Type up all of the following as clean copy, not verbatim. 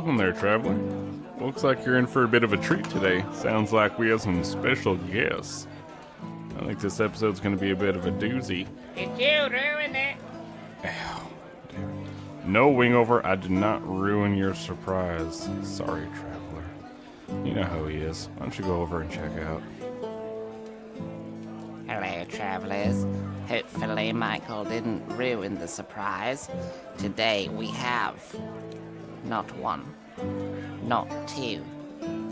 Welcome there, traveler. Looks like you're in for a bit of a treat today. Sounds like we have some special guests. I think this episode's going to be a bit of a doozy. Did you ruin it? Ow, dude. No, Wingover, I did not ruin your surprise. Sorry, traveler. You know how he is. Why don't you go over and check out? Hello, travelers. Hopefully Michael didn't ruin the surprise. Today we have not one, not two,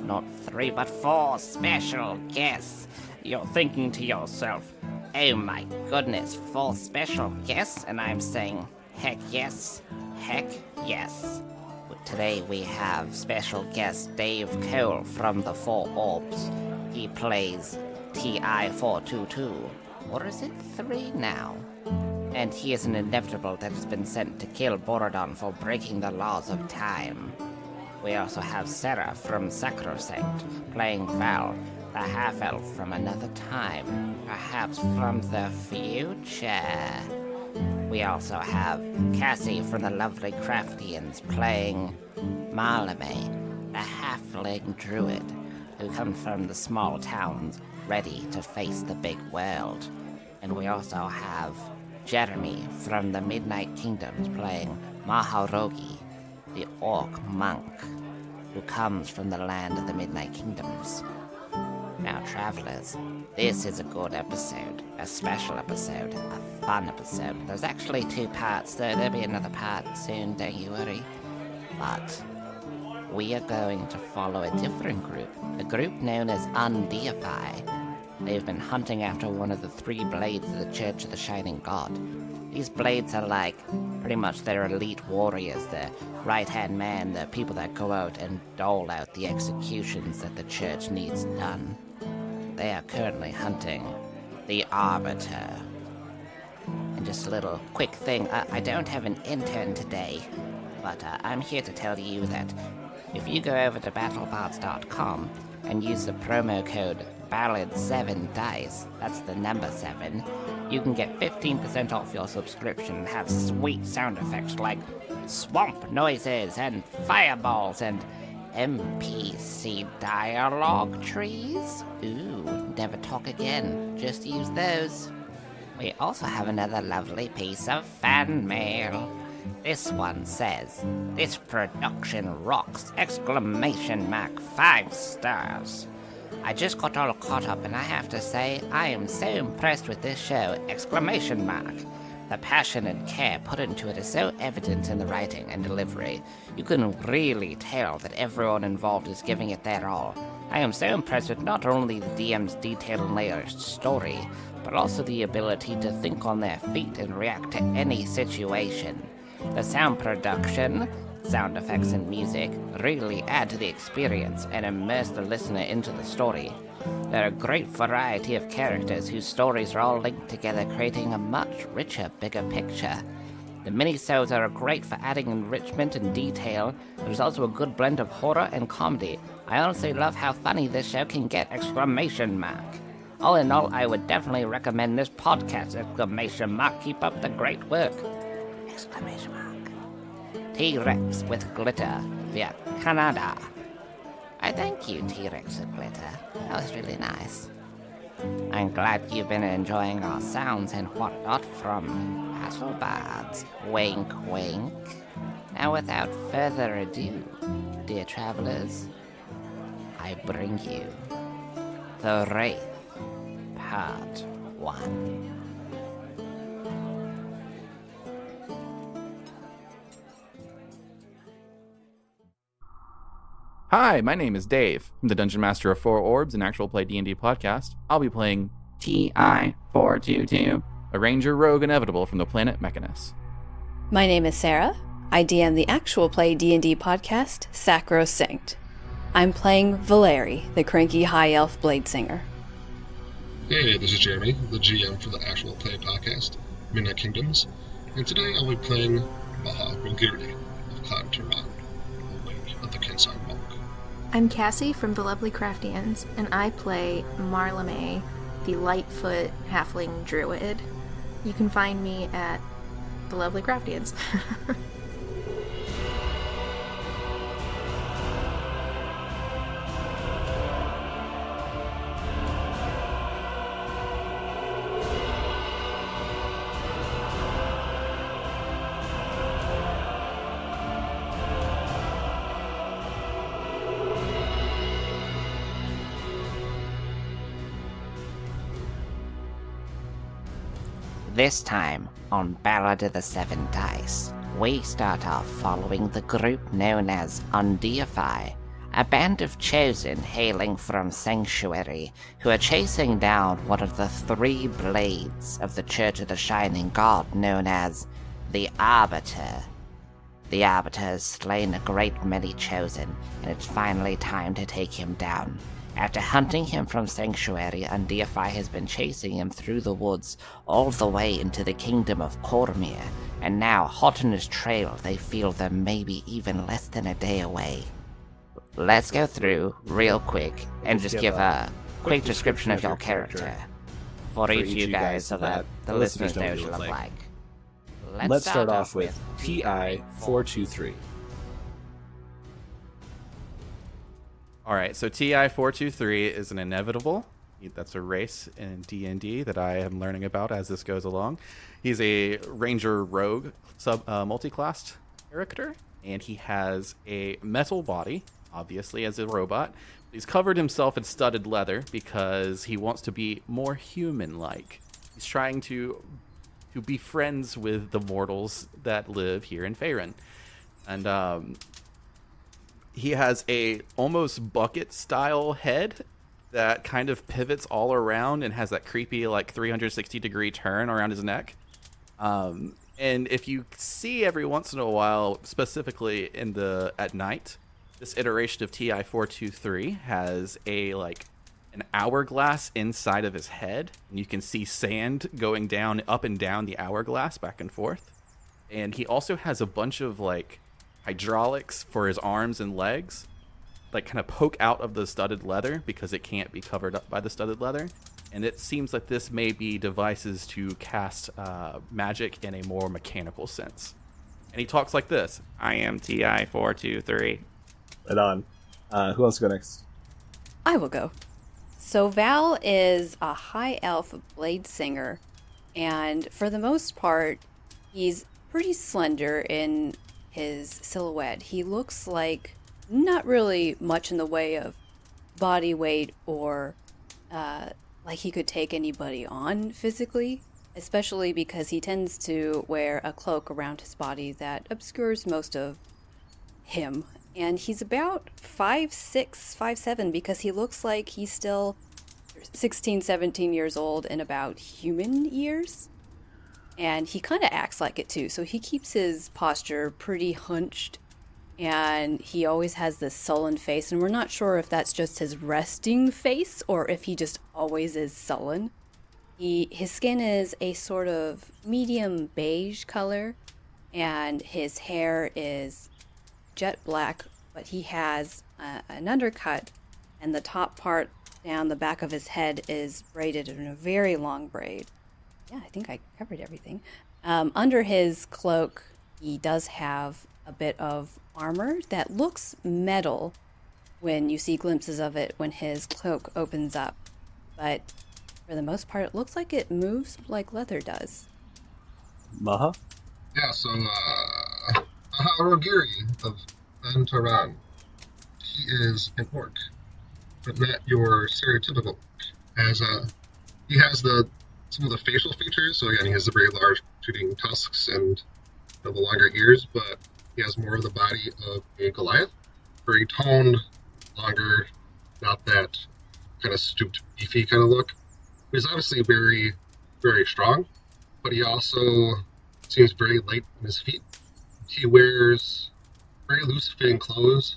not three, but four special guests. You're thinking to yourself, oh my goodness, four special guests? And I'm saying, heck yes, heck yes. Today we have special guest Dave Cole from the Four Orbs. He plays TI-422, or is it 3 now? And he is an inevitable that has been sent to kill Borodon for breaking the laws of time. We also have Sarah from Sacrosanct, playing Val, the half-elf from another time, perhaps from the future. We also have Cassie from the Lovely Craftians, playing Marleme, the halfling druid, who comes from the small towns, ready to face the big world. And we also have Jeremy from the Midnight Kingdoms playing Maharogi, the orc monk, who comes from the land of the Midnight Kingdoms. Now, travelers, this is a good episode, a special episode, a fun episode. There's actually 2 parts, though there'll be another part soon, don't you worry. But we are going to follow a different group, a group known as Undeify. They've been hunting after one of the 3 blades of the Church of the Shining God. These blades are like, pretty much their elite warriors, the right-hand man, the people that go out and dole out the executions that the Church needs done. They are currently hunting the Arbiter. And just a little quick thing, I don't have an intern today, but I'm here to tell you that if you go over to battlebards.com and use the promo code BALLAD7DICE, that's the number 7, you can get 15% off your subscription and have sweet sound effects like swamp noises and fireballs and NPC dialogue trees. Ooh, never talk again, just use those. We also have another lovely piece of fan mail. This one says, "This production rocks!" 5 stars. I just got all caught up and I have to say, I am so impressed with this show! The passion and care put into it is so evident in the writing and delivery. You can really tell that everyone involved is giving it their all. I am so impressed with not only the DM's detailed and layered story, but also the ability to think on their feet and react to any situation. The sound production, sound effects and music really add to the experience and immerse the listener into the story. There are a great variety of characters whose stories are all linked together, creating a much richer, bigger picture. The minisodes are great for adding enrichment and detail. There's also a good blend of horror and comedy. I honestly love how funny this show can get! All in all, I would definitely recommend this podcast! Keep up the great work! T-Rex with glitter via Canada. I thank you, T-Rex with glitter. That was really nice. I'm glad you've been enjoying our sounds and whatnot from Battlebards. Wink, wink. Now, without further ado, dear travelers, I bring you The Wraith, Part 1. Hi, my name is Dave. I'm the Dungeon Master of Four Orbs, an actual play D&D podcast. I'll be playing TI-422, a ranger rogue inevitable from the planet Mechanus. My name is Sarah. I DM the actual play D&D podcast, Sacrosanct. I'm playing Valeri, the cranky high elf blade singer. Hey, this is Jeremy, the GM for the actual play podcast, Midnight Kingdoms, and today I'll be playing Maharogi of Cloud Tehran, a wing of the Kensai Monk. I'm Cassie from the Lovely Craftians, and I play Marleme, the Lightfoot Halfling Druid. You can find me at the Lovely Craftians. This time, on Ballad of the Seven Dice, we start off following the group known as Undeify, a band of chosen hailing from Sanctuary who are chasing down one of the 3 blades of the Church of the Shining God known as the Arbiter. The Arbiter has slain a great many chosen, and it's finally time to take him down. After hunting him from Sanctuary, Undeify has been chasing him through the woods all the way into the kingdom of Cormyr, and now, hot on his trail, they feel they're maybe even less than a day away. Let's go through, real quick, and just give a quick description of your character for each of you guys so that the listeners know what you look like. Let's start off with TI-423. All right, so TI-423 is an inevitable. That's a race in D&D that I am learning about as this goes along. He's a ranger rogue multi-classed character, and he has a metal body, obviously, as a robot. He's covered himself in studded leather because he wants to be more human-like. He's trying to be friends with the mortals that live here in Faerun. And he has a almost bucket-style head that kind of pivots all around and has that creepy, like, 360-degree turn around his neck. And if you see every once in a while, specifically at night, this iteration of TI-423 has an hourglass inside of his head, and you can see sand going down, up and down the hourglass, back and forth. And he also has a bunch of hydraulics for his arms and legs, kind of poke out of the studded leather because it can't be covered up by the studded leather. And it seems like this may be devices to cast magic in a more mechanical sense. And he talks like this: I am TI-423. Right on. Who wants to go next? I will go. So Val is a high elf blade singer, and for the most part, he's pretty slender in his silhouette. He looks like not really much in the way of body weight or like he could take anybody on physically, especially because he tends to wear a cloak around his body that obscures most of him. And he's about 5'6", 5'7", because he looks like he's still 16, 17 years old in about human years. And he kind of acts like it too. So he keeps his posture pretty hunched. And he always has this sullen face. And we're not sure if that's just his resting face or if he just always is sullen. His skin is a sort of medium beige color. And his hair is jet black, but he has an undercut, and the top part down the back of his head is braided in a very long braid. Yeah, I think I covered everything. Under his cloak, he does have a bit of armor that looks metal when you see glimpses of it when his cloak opens up, but for the most part, it looks like it moves like leather does. Maha? Yeah, so, Rogiri of Antaran. He is an orc, but not your stereotypical orc. He has some of the facial features, so again, he has the very large shooting tusks and the longer ears, but he has more of the body of a Goliath. Very toned, longer, not that kind of stooped, beefy kind of look. He's obviously very, very strong, but he also seems very light on his feet. He wears very loose-fitting clothes.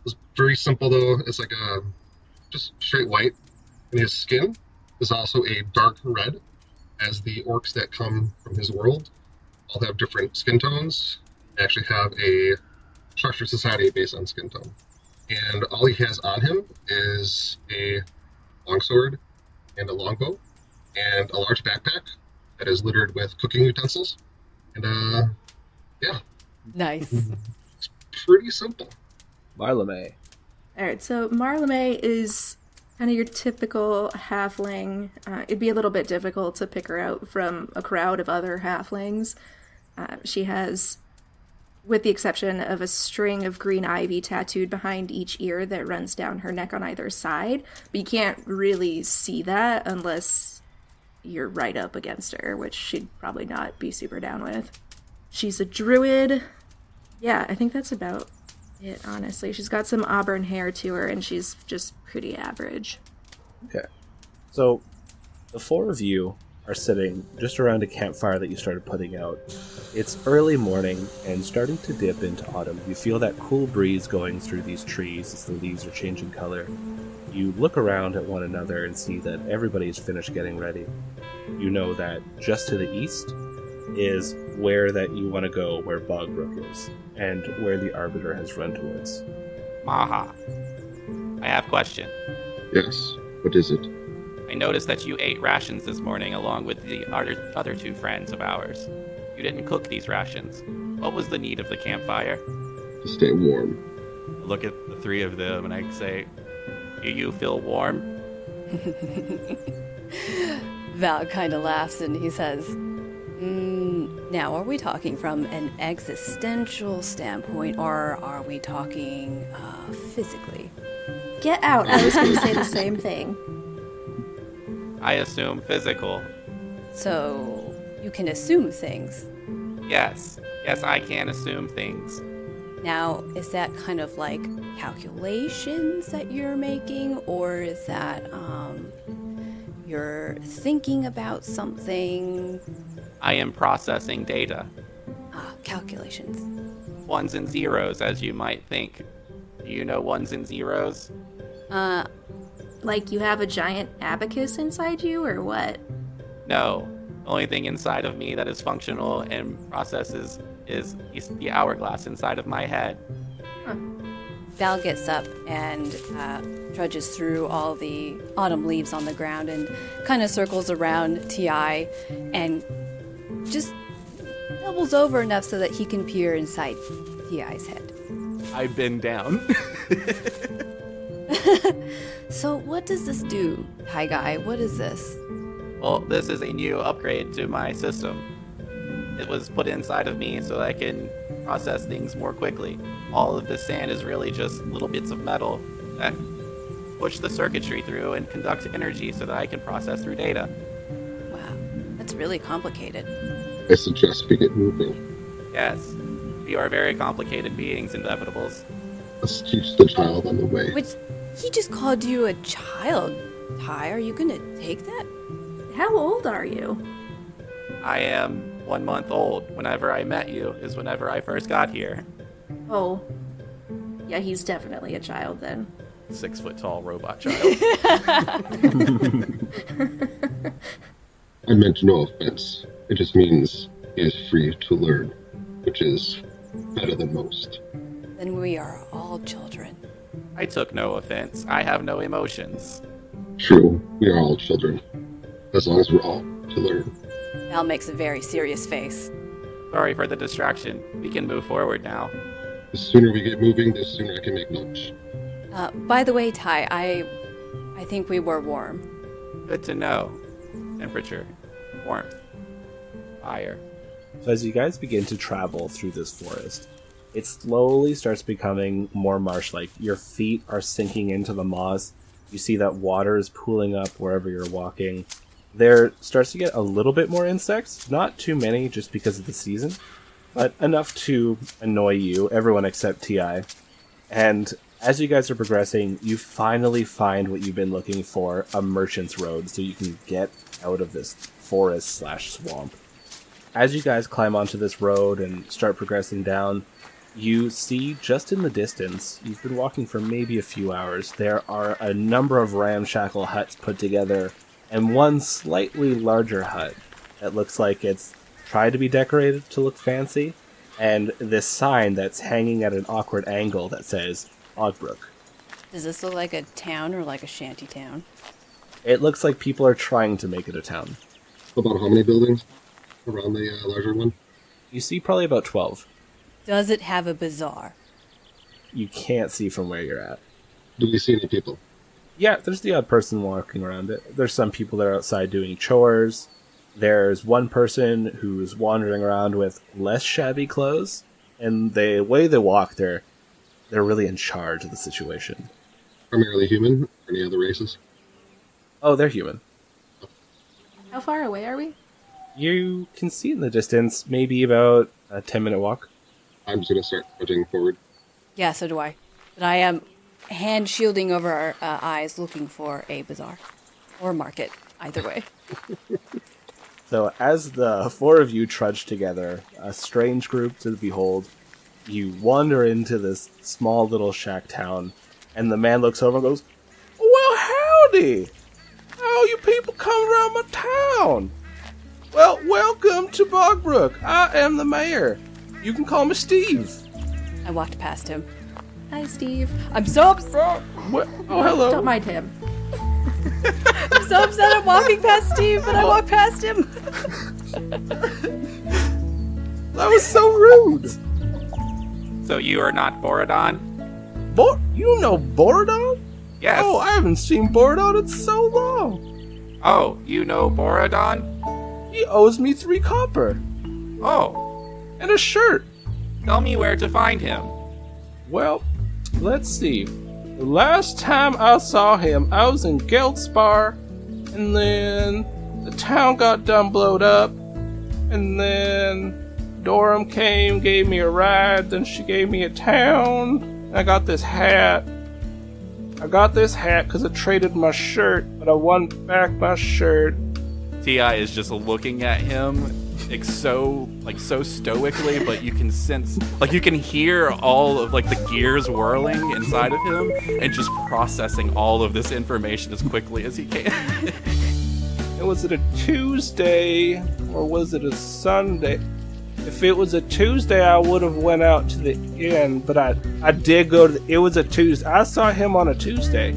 It's very simple, though. It's just straight white. And his skin is also a dark red, as the orcs that come from his world all have different skin tones. They actually have a structured society based on skin tone. And all he has on him is a longsword and a longbow and a large backpack that is littered with cooking utensils. And, yeah. Nice. It's pretty simple. Marlame. Alright, so Marlame is kind of your typical halfling. It'd be a little bit difficult to pick her out from a crowd of other halflings. She has, with the exception of a string of green ivy tattooed behind each ear that runs down her neck on either side, but you can't really see that unless you're right up against her, which she'd probably not be super down with. She's a druid. Yeah, I think that's about it, honestly. She's got some auburn hair to her, and she's just pretty average. Okay. So, the four of you are sitting just around a campfire that you started putting out. It's early morning and starting to dip into autumn. You feel that cool breeze going through these trees as the leaves are changing color. You look around at one another and see that everybody's finished getting ready. You know that just to the east is where that you want to go, where Bogbrook is, and where the Arbiter has run towards. Maha, I have a question. Yes, what is it? I noticed that you ate rations this morning along with the other two friends of ours. You didn't cook these rations. What was the need of the campfire? To stay warm. I look at the three of them and I say, do you feel warm? Val kind of laughs and he says, now, are we talking from an existential standpoint, or are we talking physically? Get out! I was going to say the same thing. I assume physical. So, you can assume things. Yes, I can assume things. Now, is that kind of like calculations that you're making, or is that you're thinking about something? I am processing data. Calculations. Ones and zeros, as you might think. Do you know ones and zeros? Like you have a giant abacus inside you, or what? No. The only thing inside of me that is functional and processes is the hourglass inside of my head. Val gets up and trudges through all the autumn leaves on the ground and kind of circles around T.I. and just doubles over enough so that he can peer inside T.I.'s head. I bend down. So what does this do, Hi Guy? What is this? Well, this is a new upgrade to my system. It was put inside of me so I can process things more quickly. All of this sand is really just little bits of metal that push the circuitry through and conduct energy so that I can process through data. Wow, that's really complicated. I suggest we get moving. Yes, we are very complicated beings, Inevitables. Let's teach the child on the way. Which, he just called you a child, Ty. Are you gonna take that? How old are you? I am 1 month old. Whenever I met you is whenever I first got here. Oh. Yeah, he's definitely a child then. 6 foot tall robot child. I meant no offense. It just means he is free to learn, which is better than most. Then we are all children. I took no offense. I have no emotions. True, we are all children. As long as we're all to learn. Val makes a very serious face. Sorry for the distraction. We can move forward now. The sooner we get moving, the sooner I can make lunch. By the way, Ty, I think we were warm. Good to know. Temperature, warmth, fire. So as you guys begin to travel through this forest, it slowly starts becoming more marsh-like. Your feet are sinking into the moss. You see that water is pooling up wherever you're walking. There starts to get a little bit more insects. Not too many just because of the season, but enough to annoy you, everyone except T.I. And as you guys are progressing, you finally find what you've been looking for, a merchant's road, so you can get out of this forest/swamp. As you guys climb onto this road and start progressing down, you see just in the distance, you've been walking for maybe a few hours, there are a number of ramshackle huts put together, and one slightly larger hut that looks like it's tried to be decorated to look fancy, and this sign that's hanging at an awkward angle that says Bogbrook. Does this look like a town or like a shanty town? It looks like people are trying to make it a town. About how many buildings around the larger one? You see probably about 12. Does it have a bazaar? You can't see from where you're at. Do we see any people? Yeah, there's the odd person walking around it. There's some people that are outside doing chores. There's one person who's wandering around with less shabby clothes, and the way they walk, they're really in charge of the situation. Primarily human, or any other races? Oh, they're human. How far away are we? You can see in the distance, maybe about a 10-minute walk. I'm just going to start trudging forward. Yeah, so do I. But I am hand shielding over our eyes looking for a bazaar. Or market, either way. So as the four of you trudge together, a strange group to behold, you wander into this small little shack town, and the man looks over and goes, "Well, howdy! How you people come around my town? Well, welcome to Bogbrook. I am the mayor. You can call me Steve." I walked past him. Hi, Steve. I'm so upset. Well, oh, hello. Don't mind him. I'm so upset I'm walking past Steve, but I walked past him. That was so rude. So you are not Borodon? You know Borodon? Yes. Oh, I haven't seen Borodon in so long. Oh, you know Borodon? He owes me 3 copper. Oh, And a shirt. tell me where to find him. Well, let's see. The last time I saw him, I was in Geldspar, and then the town got done blowed up, and then Durham came, gave me a ride, then she gave me a town. I got this hat. I got this hat because I traded my shirt, but I want back my shirt. T.I. is just looking at him so stoically, but you can sense, you can hear all of the gears whirling inside of him and just processing all of this information as quickly as he can. And was it a Tuesday or was it a Sunday? If it was a Tuesday, I would have went out to the inn, but I did go to it was a Tuesday. I saw him on a Tuesday.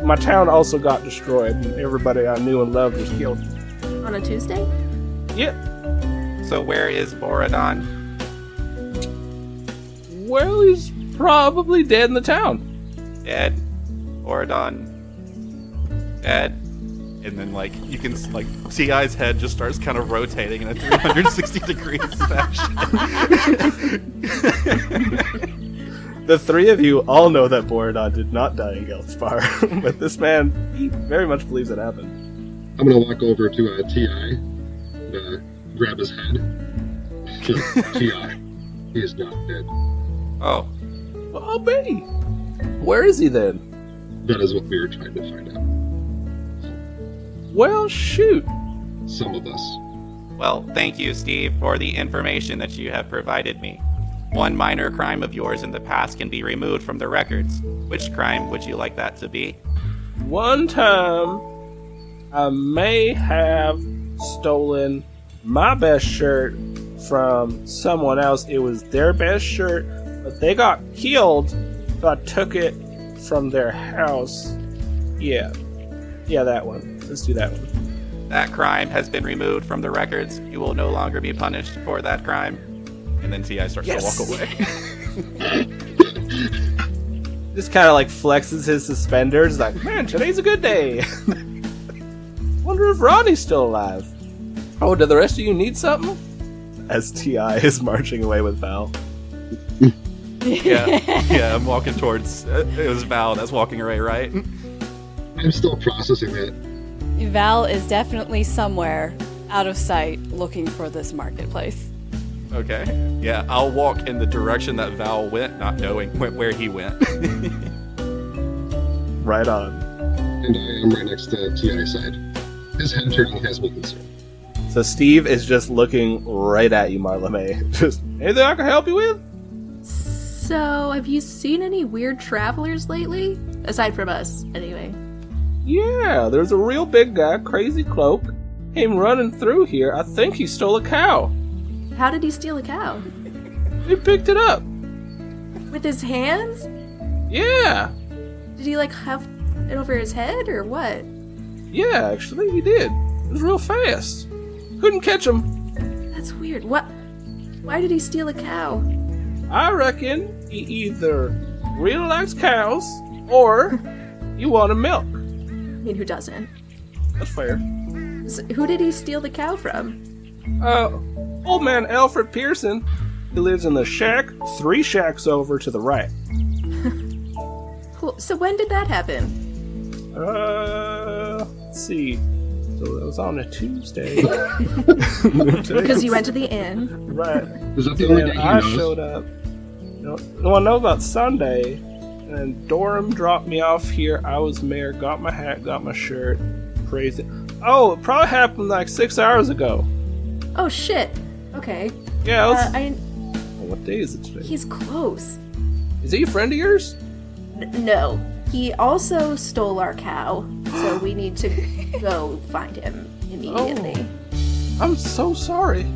My town also got destroyed, and everybody I knew and loved was killed. On a Tuesday? Yep. So where is Borodon? Well, he's probably dead in the town. Dead. Borodon. Dead. And then, you can, T.I.'s head just starts kind of rotating in a 360 degrees fashion. The three of you all know that Borodon did not die in Geldspar, but this man, he very much believes it happened. I'm going to walk over to T.I. and grab his head. T.I. He is not dead. Oh. Well, I'll be. Where is he then? That is what we were trying to find out. Well, shoot. Some of us. Well, thank you, Steve, for the information that you have provided me. One minor crime of yours in the past can be removed from the records. Which crime would you like that to be? One time, I may have stolen my best shirt from someone else. It was their best shirt, but they got killed, so I took it from their house. Yeah, that one. Let's do that one. That crime has been removed from the records. You will no longer be punished for that crime. And then T.I. starts to walk away. Just kind of flexes his suspenders, man, today's a good day. Wonder if Ronnie's still alive. Oh, do the rest of you need something? As T.I. is marching away with Val. Yeah, I'm walking towards, it was Val that's walking away, right? I'm still processing that. Val is definitely somewhere out of sight looking for this marketplace. Okay. Yeah, I'll walk in the direction that Val went, not knowing where he went. Right on. And I am right next to T.I.'s side. His head turning has me concerned. So Steve is just looking right at you, Marlame. Just, anything I can help you with? So, have you seen any weird travelers lately? Aside from us, anyway. Yeah, there's a real big guy, crazy cloak, came running through here. I think he stole a cow. How did he steal a cow? He picked it up. With his hands? Yeah. Did he have it over his head or what? Yeah, actually, he did. It was real fast. Couldn't catch him. That's weird. What? Why did he steal a cow? I reckon he either really likes cows or he wanted milk. I mean, who doesn't? That's fair. So, who did he steal the cow from? Old man Alfred Pearson. He lives in the shack 3 shacks over to the right. Cool. So when did that happen? Let's see. So it was on a Tuesday. Because you went to the inn. Right. Is that the only day And he I knows? showed up. No one knows about Sunday. And Dorham dropped me off here. I was mayor, got my hat, got my shirt. Crazy. Oh, it probably happened like 6 hours ago. Oh shit. Okay. Yeah, what day is it today? He's close. Is he a friend of yours? No. He also stole our cow, so we need to go find him immediately. I'm so sorry.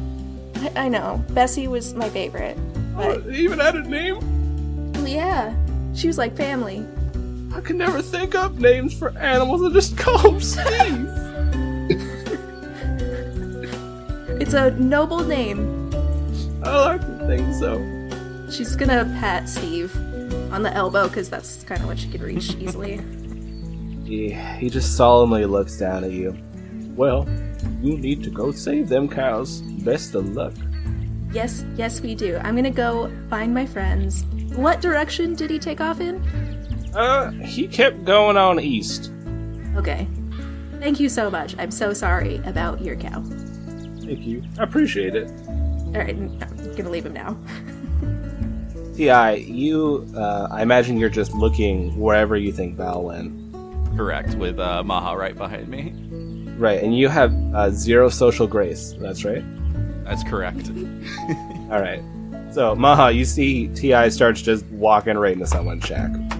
I know. Bessie was my favorite. But He even had a name? yeah, she was like family. I can never think up names for animals. I just call him Steve. It's a noble name. I like to think so. She's gonna pat Steve on the elbow because that's kind of what she can reach easily. He just solemnly looks down at you. Well, you need to go save them cows. Best of luck. Yes, we do. I'm gonna go find my friends. What direction did he take off in? He kept going on east. Okay. Thank you so much. I'm so sorry about your cow. Thank you. I appreciate it. Alright, I'm gonna leave him now. T.I., I imagine you're just looking wherever you think Val went. Correct, with Maha right behind me. Right, and you have 0 social grace. That's right? That's correct. All right. So, Maha, you see T.I. starts just walking right into someone's shack. I'm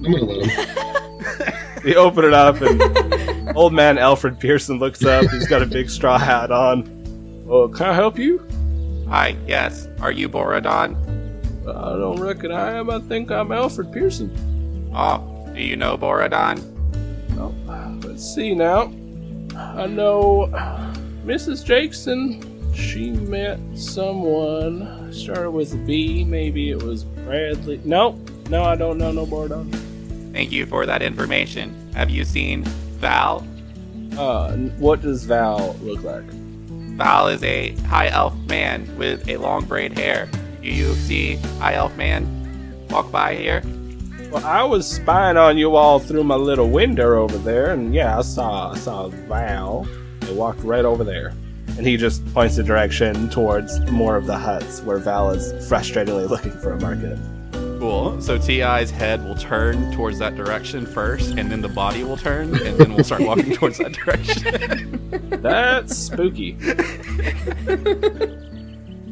gonna let him. They open it up, and old man Alfred Pearson looks up. He's got a big straw hat on. Oh, can I help you? Hi, yes. Are you Borodon? I don't reckon I am. I think I'm Alfred Pearson. Oh, do you know Borodon? Oh, let's see now. I know Mrs. Jackson. She met someone. Started with a B. Maybe it was Bradley. No, I don't know no Borodon. Thank you for that information. Have you seen Val? What does Val look like? Val is a high elf man with a long braid hair. Do you see high elf man walk by here? Well, I was spying on you all through my little window over there, and yeah, I saw Val. They walked right over there. And he just points the direction towards more of the huts where Val is frustratingly looking for a market. Cool. So T.I.'s head will turn towards that direction first, and then the body will turn, and then we'll start walking towards that direction. That's spooky.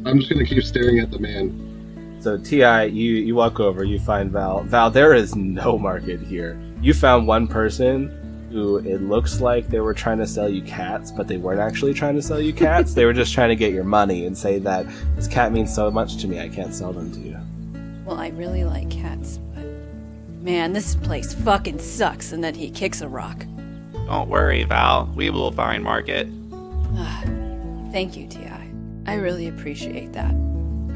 I'm just gonna keep staring at the man. So T.I., you walk over, you find Val. Val, there is no market here. You found one person who it looks like they were trying to sell you cats, but they weren't actually trying to sell you cats. They were just trying to get your money and say that this cat means so much to me, I can't sell them to you. Well, I really like cats, but man, this place fucking sucks. And then he kicks a rock. Don't worry, Val. We will find market. Thank you, T.I. I really appreciate that.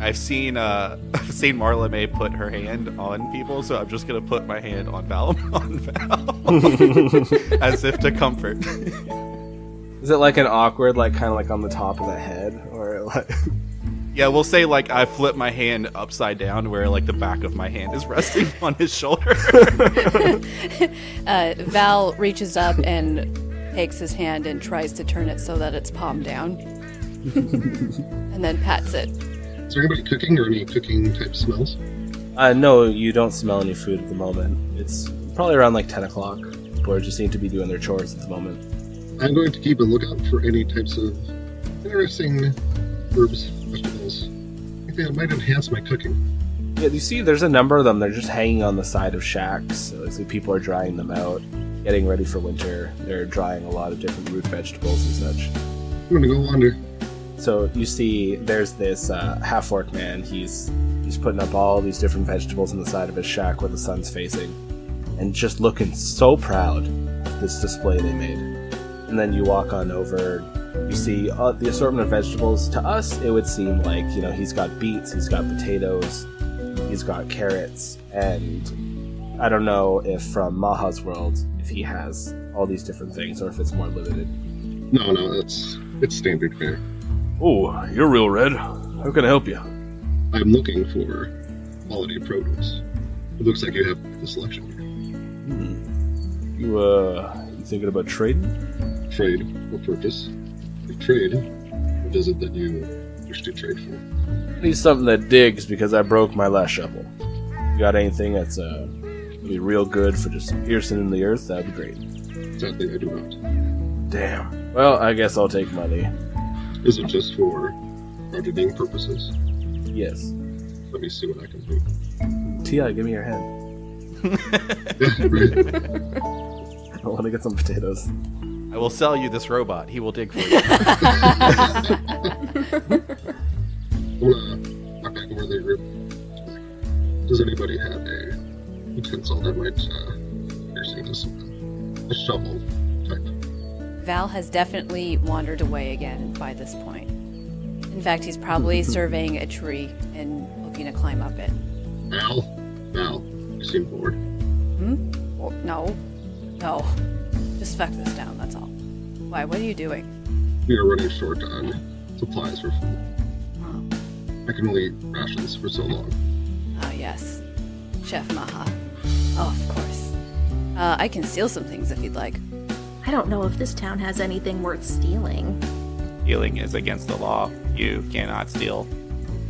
I've seen Marla May put her hand on people, so I'm just gonna put my hand on Val, as if to comfort. Is it like an awkward, like kind of like on the top of the head, or like? Yeah, we'll say like I flip my hand upside down, where like the back of my hand is resting on his shoulder. Val reaches up and takes his hand and tries to turn it so that it's palm down, and then pats it. Is there anybody cooking or any cooking type smells? No, you don't smell any food at the moment. It's probably around like 10 o'clock. People just seem to be doing their chores at the moment. I'm going to keep a lookout for any types of interesting herbs, vegetables, anything that might enhance my cooking. Yeah, you see there's a number of them. They're just hanging on the side of shacks. So it looks like people are drying them out, getting ready for winter. They're drying a lot of different root vegetables and such. I'm gonna go wander. So you see there's this half-orc man. He's putting up all these different vegetables on the side of his shack where the sun's facing, and just looking so proud of this display they made. And then you walk on over, you see the assortment of vegetables. To us, it would seem like, you know, he's got beets, he's got potatoes, he's got carrots, and I don't know if from Maha's world, if he has all these different things or if it's more limited. No, it's standard fare. Oh, you're real red. How can I help you? I'm looking for quality produce. It looks like you have the selection You thinking about trading? here. Trade. What purpose? If trade, what is it that you wish to trade for? I need something that digs because I broke my last shovel. You got anything that's be real good for just piercing in the earth? That'd be great. Sadly, I do not. Damn. Well, I guess I'll take money. Is it just for gardening purposes? Yes. Let me see what I can do. T.I., give me your hand. Yeah, right. I want to get some potatoes. I will sell you this robot. He will dig for you. I want to walk back over the group. Does anybody have a utensil that might pierce into something? A shovel type. Val has definitely wandered away again by this point. In fact, he's probably surveying a tree and looking to climb up it. Val, you seem bored. Well, no. Just fuck this down, that's all. Why, what are you doing? We are running short on supplies for food. Oh, I can only eat rations for so long. oh yes. Chef Maha. Oh, of course. I can steal some things if you'd like. I don't know if this town has anything worth stealing. Stealing is against the law. You cannot steal.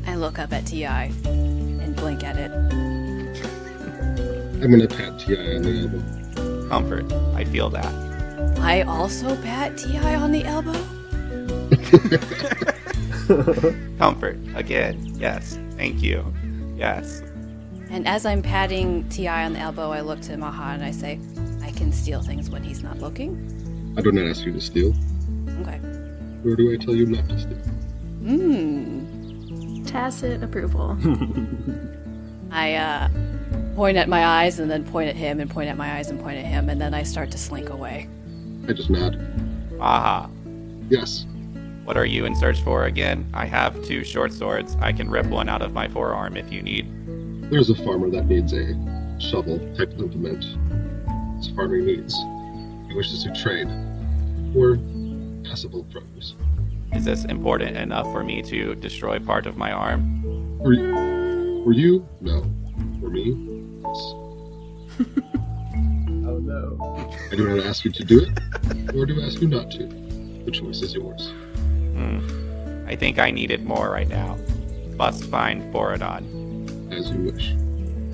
I look up at T.I. and blink at it. I'm gonna pat T.I. on the elbow. Comfort. I feel that. I also pat T.I. on the elbow? Comfort. Again. Yes. Thank you. Yes. And as I'm patting T.I. on the elbow, I look to Maha and I say, I can steal things when he's not looking. I do not ask you to steal, Okay. nor do I tell you not to steal. Tacit approval. I point at my eyes and then point at him and point at my eyes and point at him, and then I start to slink away. I just nod. Aha. Yes. What are you in search for again? I have 2 short swords. I can rip one out of my forearm if you need. There's a farmer that needs a shovel type of implement. His farming needs. He wishes to trade for passable produce. Is this important enough for me to destroy part of my arm? For you? No. For me? Yes. Oh no. I do not ask you to do it, nor do I ask you not to. The choice is yours. I think I need it more right now. Must find Borodon. As you wish.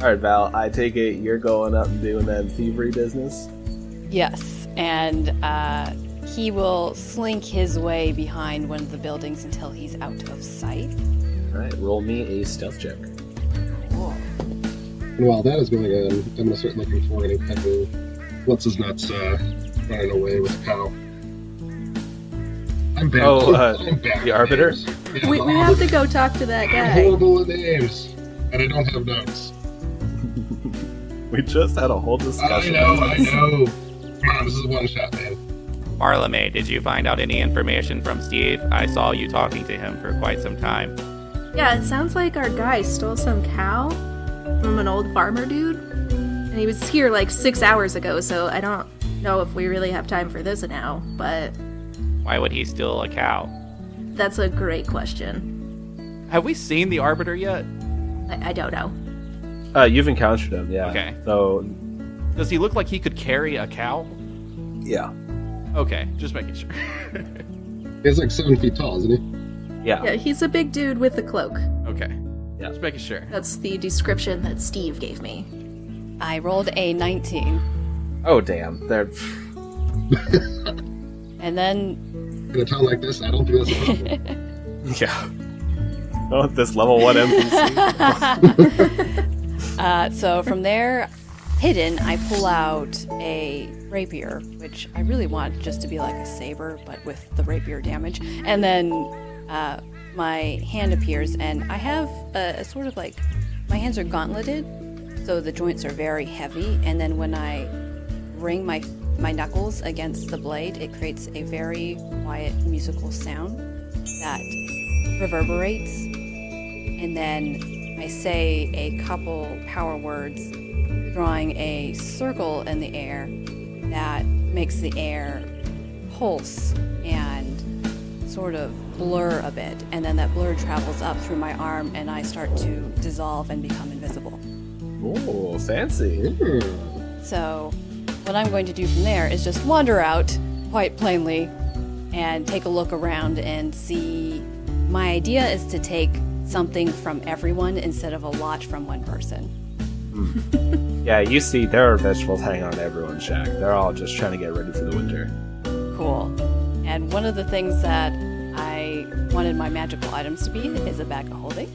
Alright, Val, I take it you're going up and doing that thievery business? Yes, and he will slink his way behind one of the buildings until he's out of sight. Alright, roll me a stealth check. And while that is going on, I'm going to start looking for any type of what's his nuts running away with a cow. I'm bad. Oh, I'm bad the at Arbiter? names. Yeah, We have to go talk to that I'm guy. horrible at names, and I don't have notes. We just had a whole discussion. I know. Come on, this is a one shot, man. Marla May, did you find out any information from Steve? I saw you talking to him for quite some time. Yeah, it sounds like our guy stole some cow from an old farmer dude. And he was here like 6 hours ago, so I don't know if we really have time for this now, but Why would he steal a cow? that's a great question. Have we seen the Arbiter yet? I don't know. You've encountered him, yeah. Okay. So, Does he look like he could carry a cow? yeah. Okay, just making sure. He's like 7 feet tall, isn't he? Yeah. Yeah, he's a big dude with a cloak. Okay. Yeah. Just making sure. That's the description that Steve gave me. I rolled a 19. Oh, damn. They're... And then In a town like this, I don't think that's a problem. Yeah. Oh, this level 1 NPC. so from there, hidden, I pull out a rapier, which I really want just to be like a saber, but with the rapier damage. And then my hand appears, and I have a sort of like, my hands are gauntleted, so the joints are very heavy. And then when I ring my knuckles against the blade, it creates a very quiet musical sound that reverberates. And then I say a couple power words, drawing a circle in the air that makes the air pulse and sort of blur a bit. And then that blur travels up through my arm, and I start to dissolve and become invisible. Oh, fancy. So, what I'm going to do from there is just wander out, quite plainly, and take a look around and see. My idea is to take something from everyone instead of a lot from one person. Yeah, you see there are vegetables hanging on everyone's shack. They're all just trying to get ready for the winter. Cool. And one of the things that I wanted my magical items to be is a bag of holding.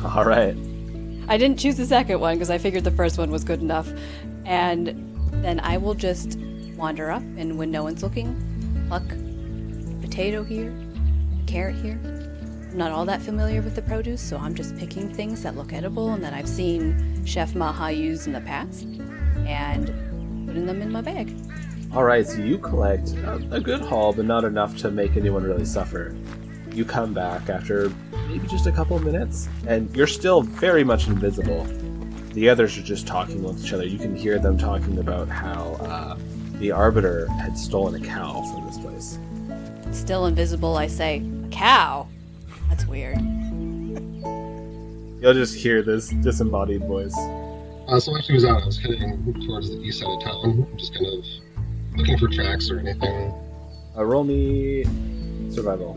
All right. I didn't choose the second one because I figured the first one was good enough. And then I will just wander up, and when no one's looking, pluck a potato here, a carrot here. I'm not all that familiar with the produce, so I'm just picking things that look edible and that I've seen Chef Maha use in the past, and putting them in my bag. All right, so you collect a good haul, but not enough to make anyone really suffer. You come back after maybe just a couple of minutes, and you're still very much invisible. The others are just talking with each other. You can hear them talking about how the Arbiter had stolen a cow from this place. Still invisible, I say, a cow? That's weird. You'll just hear this disembodied voice. So while she was out, I was heading towards the east side of town, just kind of looking for tracks or anything. Roll me survival.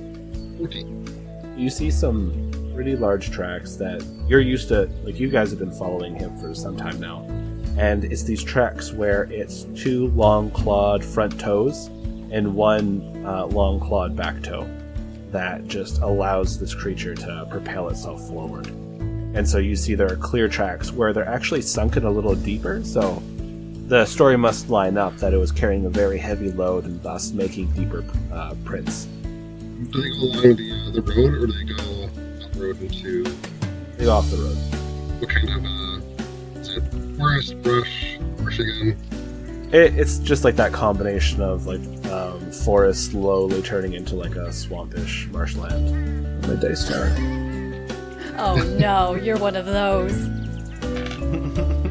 14. You see some pretty large tracks that you're used to, like you guys have been following him for some time now. And it's these tracks where it's two long clawed front toes and one long clawed back toe that just allows this creature to propel itself forward. And so you see there are clear tracks where they're actually sunken a little deeper, so the story must line up that it was carrying a very heavy load and thus making deeper prints. Do they go along the road, or do they go up the road into... They go off the road. What kind of, is it forest, brush again? It's just like that combination of like forest slowly turning into like a swampish marshland. My dice tower. Oh no, you're one of those.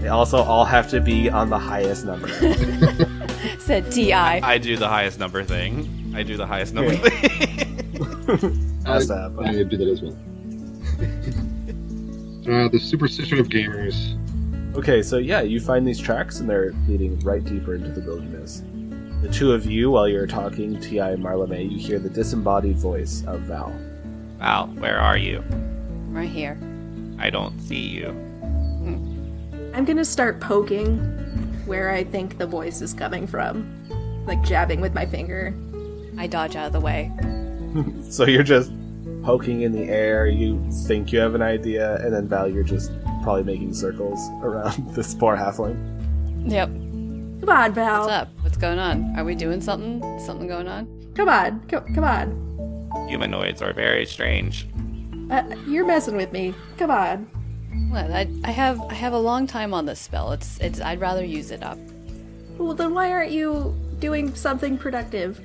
They also all have to be on the highest number. Said T.I. I do the highest number thing. I do the highest number thing. Has to happen. I do that as well. The superstition of gamers. Okay, so yeah, you find these tracks and they're leading right deeper into the wilderness. The two of you, while you're talking, T.I. and Marleme, you hear the disembodied voice of Val. Val, where are you? Right here. I don't see you. I'm gonna start poking where I think the voice is coming from. Like jabbing with my finger. I dodge out of the way. So you're just poking in the air, you think you have an idea, and then Val, you're just probably making circles around this poor halfling. Yep. Come on, Val. What's up? What's going on? Are we doing something? Something going on? Come on. Come on. Humanoids are very strange. You're messing with me. Come on. What? I have a long time on this spell. It's I'd rather use it up. Well, then why aren't you doing something productive?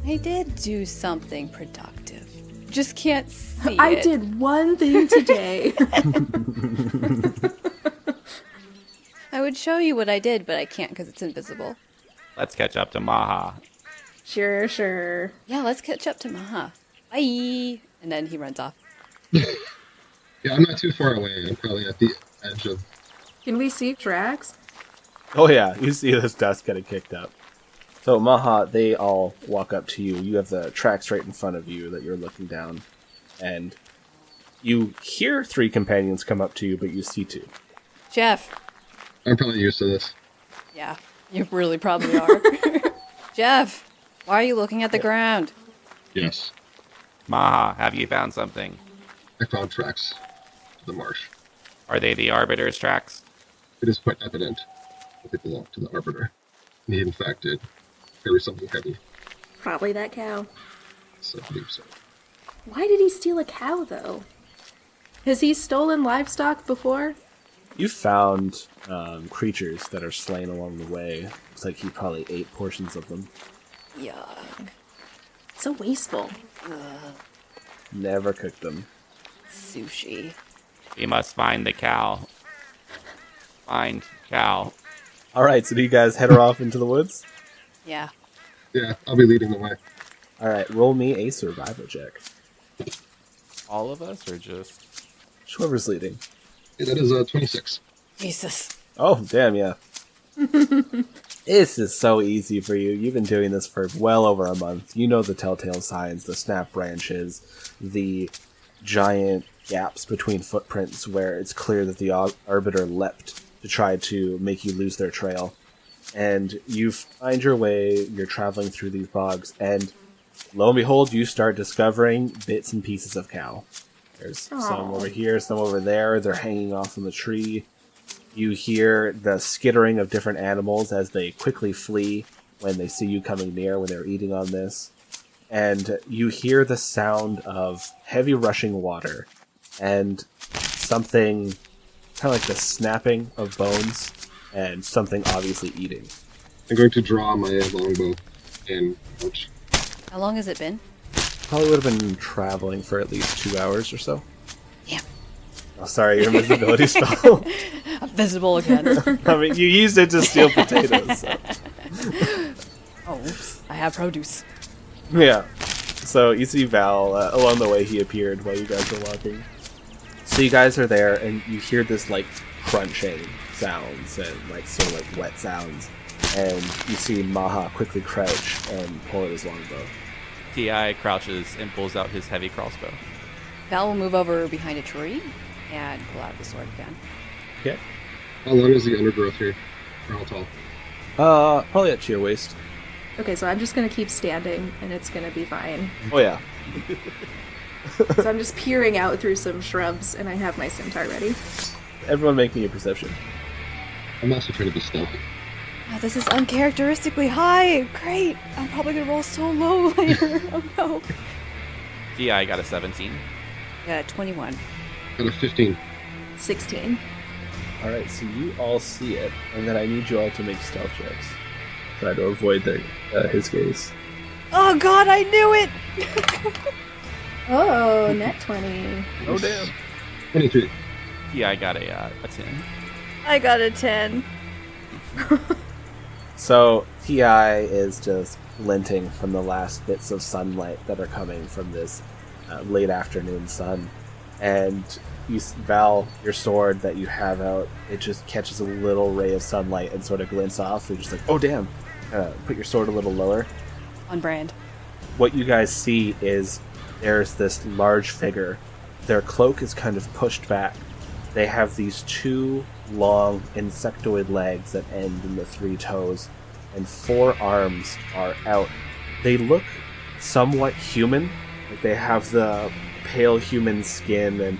I did do something productive. Just can't see I it. did one thing today. I would show you what I did, but I can't because it's invisible. Let's catch up to Maha. Sure. Yeah, let's catch up to Maha. Bye. And then he runs off. Yeah, I'm not too far away. I'm probably at the edge of... Can we see tracks? Oh yeah, you see this desk getting kicked up. So Maha, they all walk up to you. You have the tracks right in front of you that you're looking down. And you hear three companions come up to you, but you see two. Jeff. I'm probably used to this. Yeah, you really probably are. Jeff, why are you looking at the ground? Yes, Maha, have you found something? I found tracks to the marsh. Are they the Arbiter's tracks? It is quite evident that they belong to the Arbiter. And he, in fact, did carry something heavy. Probably that cow. So I believe so. Why did he steal a cow, though? Has he stolen livestock before? You found creatures that are slain along the way. Looks like he probably ate portions of them. Yuck. So wasteful. Never cooked them. Sushi. We must find the cow. Find cow. Alright, so do you guys head her off into the woods? Yeah. Yeah, I'll be leading the way. Alright, roll me a survival check. All of us, or just... Whoever's leading. Yeah, that is 26. Jesus. Oh, damn, yeah. This is so easy for you. You've been doing this for well over a month. You know the telltale signs, the snap branches, the giant gaps between footprints where it's clear that the Arbiter leapt to try to make you lose their trail. And you find your way, you're traveling through these bogs, and lo and behold, you start discovering bits and pieces of cow. There's some over here, some over there. They're hanging off from the tree. You hear the skittering of different animals as they quickly flee when they see you coming near, when they're eating on this. And you hear the sound of heavy rushing water and something kind of like the snapping of bones and something obviously eating. I'm going to draw my longbow and approach. How long has it been? Probably would have been traveling for at least 2 hours or so. Yeah. Oh, sorry, your invisibility spell. I'm visible again. I mean, you used it to steal potatoes. So. Oh, oops. I have produce. Yeah. So you see Val, along the way he appeared while you guys were walking. So you guys are there, and you hear this, like, crunching sounds and, like, sort of, like, wet sounds. And you see Maha quickly crouch and pull out his longbow. Ti crouches and pulls out his heavy crossbow. Val will move over behind a tree and pull out the sword again. Okay. How long is the undergrowth here? Or how tall? Probably up to your waist. Okay, so I'm just gonna keep standing, and it's gonna be fine. Oh, yeah. So I'm just peering out through some shrubs, and I have my scimitar ready. Everyone make me a perception. I'm also trying to be stealthy. Oh, this is uncharacteristically high. Great. I'm probably gonna roll so low later. Oh no. Ti got a 17. Yeah, 21. Got a 15. 16. Alright, so you all see it, and then I need you all to make stealth checks. Try to avoid his gaze. Oh god, I knew it! Oh, net 20. Oh, damn. 23. Ti got a 10. I got a 10. So T.I. is just glinting from the last bits of sunlight that are coming from this late afternoon sun. And Val, your sword that you have out, it just catches a little ray of sunlight and sort of glints off. You're just like, oh damn. Put your sword a little lower. On brand. What you guys see is there's this large figure. Their cloak is kind of pushed back. They have these two long insectoid legs that end in the 3 toes, and 4 arms are out. They look somewhat human, like they have the pale human skin,